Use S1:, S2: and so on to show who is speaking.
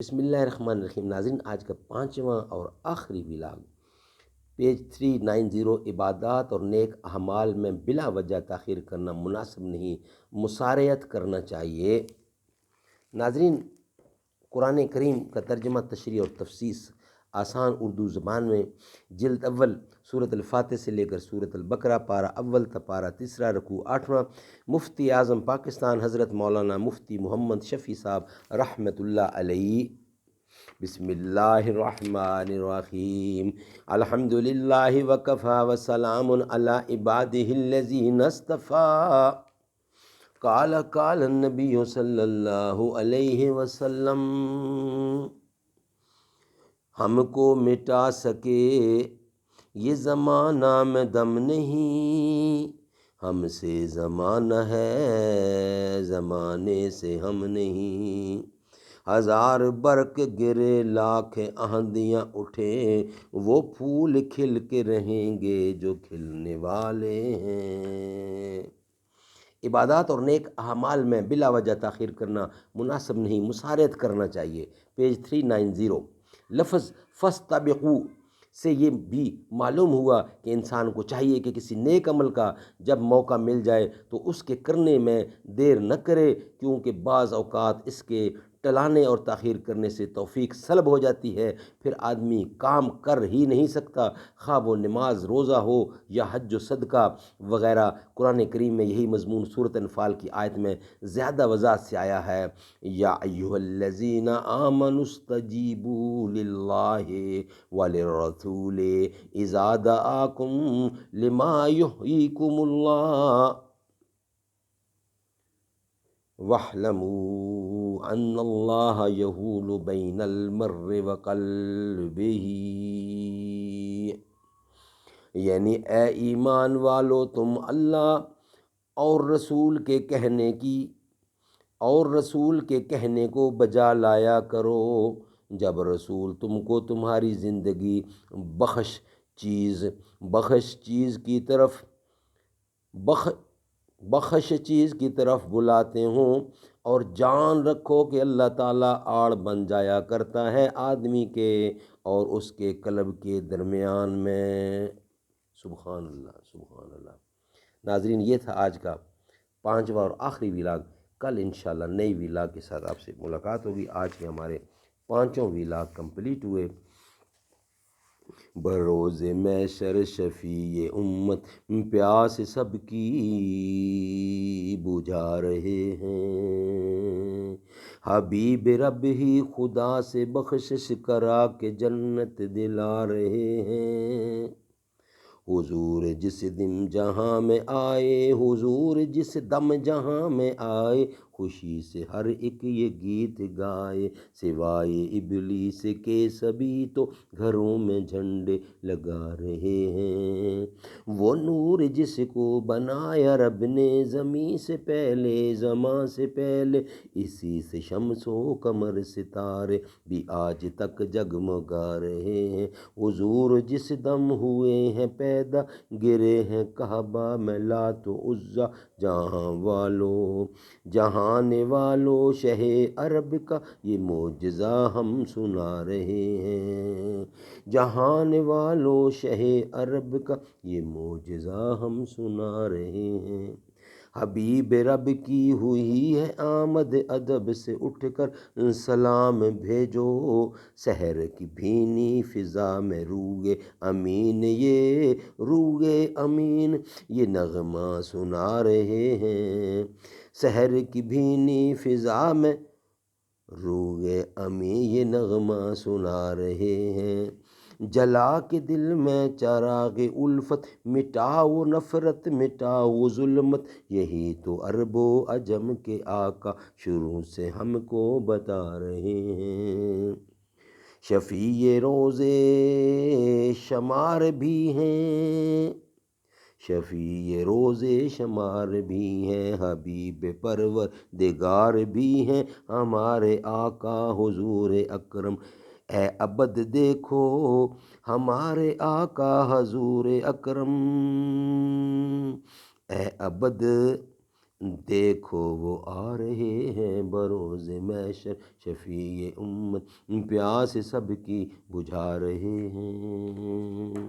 S1: بسم اللہ الرحمن الرحیم۔ ناظرین، آج کا 5واں اور آخری ولاگ پیج 390، عبادات اور نیک اعمال میں بلا وجہ تاخیر کرنا مناسب نہیں، مسارعت کرنا چاہیے۔ ناظرین، قرآن کریم کا ترجمہ، تشریح اور تفسیر آسان اردو زبان میں، جلد اول، سورۃ الفاتح سے لے کر سورۃ البقرہ، پارہ اول تا پارہ تیسرا، رکوع 8واں، مفتی اعظم پاکستان حضرت مولانا مفتی محمد شفیع صاحب رحمۃ اللہ علیہ۔ بسم اللہ الرحمن الرحیم۔ الحمد للہ وکفیٰ وسلام علی عبادہ الذین اصطفیٰ۔ قال النبی صلی اللہ علیہ وسلم، ہم کو مٹا سکے یہ زمانہ میں دم نہیں، ہم سے زمانہ ہے زمانے سے ہم نہیں، ہزار برق گرے لاکھ آندیاں اٹھیں، وہ پھول کھل کے رہیں گے جو کھلنے والے ہیں۔ عبادات اور نیک اعمال میں بلا وجہ تاخیر کرنا مناسب نہیں، مسارعت کرنا چاہیے۔ پیج 390۔ لفظ فاستبقوا سے یہ بھی معلوم ہوا کہ انسان کو چاہیے کہ کسی نیک عمل کا جب موقع مل جائے تو اس کے کرنے میں دیر نہ کرے، کیونکہ بعض اوقات اس کے ٹلانے اور تاخیر کرنے سے توفیق سلب ہو جاتی ہے، پھر آدمی کام کر ہی نہیں سکتا، خواہ وہ نماز روزہ ہو یا حج و صدقہ وغیرہ۔ قرآن کریم میں یہی مضمون سورۃ انفال کی آیت میں زیادہ وضاحت سے آیا ہے، یا ایھا الذین آمنوا استجیبوا للہ وللرسول اذا دعاکم لما یحییکم اللہ وَاعْلَمُوا أَنَّ اللَّهَ يَحُولُ بَيْنَ الْمَرْءِ وَقَلْبِهِ۔ یعنی اے ایمان والو، تم اللہ اور رسول کے کہنے کو بجا لایا کرو جب رسول تم کو تمہاری زندگی بخش چیز کی طرف بلاتے ہوں، اور جان رکھو کہ اللہ تعالیٰ آڑ بن جایا کرتا ہے آدمی کے اور اس کے قلب کے درمیان میں۔ سبحان اللہ، سبحان اللہ۔ ناظرین، یہ تھا آج کا 5واں اور آخری ولاگ۔ کل انشاءاللہ نئی ولاگ کے ساتھ آپ سے ملاقات ہوگی۔ آج کے ہمارے 5 ولاگ کمپلیٹ ہوئے۔ بروز محشر شفیع امت پیاس سب کی بجھا رہے ہیں، حبیب رب ہی خدا سے بخشش کرا کے جنت دلا رہے ہیں۔ حضور جس دم جہاں میں آئے، حضور جس دم جہاں میں آئے، خوشی سے ہر ایک یہ گیت گائے، سوائے ابلیس کے سبھی تو گھروں میں جھنڈے لگا رہے ہیں۔ وہ نور جس کو بنایا رب نے زمیں سے پہلے، زماں سے پہلے، اسی سے شمس و قمر ستارے بھی آج تک جگمگا رہے ہیں۔ حضور جس دم ہوئے ہیں پیدا، گرے ہیں کعبہ میں لات و عزیٰ، جہان والو شہ عرب کا یہ معجزہ ہم سنا رہے ہیں، جہان والو شہ عرب کا یہ معجزہ ہم سنا رہے ہیں۔ حبیب رب کی ہوئی ہے آمد، ادب سے اٹھ کر سلام بھیجو، سحر کی بھینی فضا میں روئے امین، یہ نغمہ سنا رہے ہیں۔ سحر کی بھینی فضا میں روئے امین، یہ نغمہ سنا رہے ہیں۔ جلا کے دل میں چراغ الفت، مٹاؤ نفرت مٹاؤ ظلمت، یہی تو عرب و عجم کے آقا شروع سے ہم کو بتا رہے ہیں۔ شفیع روزے شمار بھی ہیں، شفیع روزے شمار بھی ہیں، حبیب پروردگار بھی ہیں ہمارے آقا حضور اکرم۔ اے عبد دیکھو ہمارے آقا حضور اکرم، اے عبد دیکھو وہ آ رہے ہیں بروز محشر، شفیع امت پیاس سب کی بجھا رہے ہیں۔